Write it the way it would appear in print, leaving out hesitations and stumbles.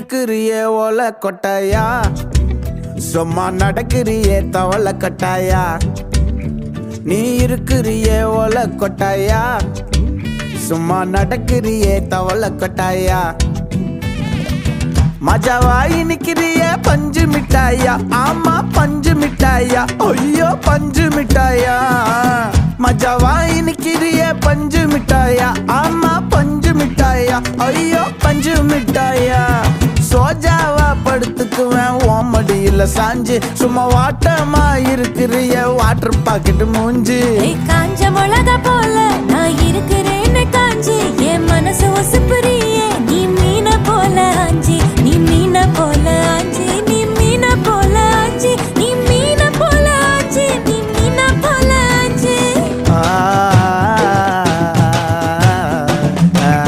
இருக்கிறியே ஓல கொட்டாயா, சும்மா நடக்கிறியே தவள கட்டாயா. நீ இருக்கிறியே ஓல கொட்டாயா, சும்மா நடக்கிறியே தவள கொட்டாயா. மஜாவாய் நிக்கிறிய பஞ்சு மிட்டாயா, ஆமா பஞ்சு மிட்டாயா, ஐயோ பஞ்சு மிட்டாயா. மஜாவாய் நிக்கிறிய பஞ்சு மிட்டாயா, ஆமா பஞ்சு மிட்டாயா, ஐயோ பஞ்சு மிட்டாயா. சோஜாவா படுத்துக்குவேன் ஓமடியில சாஞ்சு, சும்மா வாட்டமா இருக்கிறிய வாட்டர் பாக்கெட் மூஞ்சி. காஞ்ச மிளகா போல நான் இருக்கிறேன்னு காஞ்சி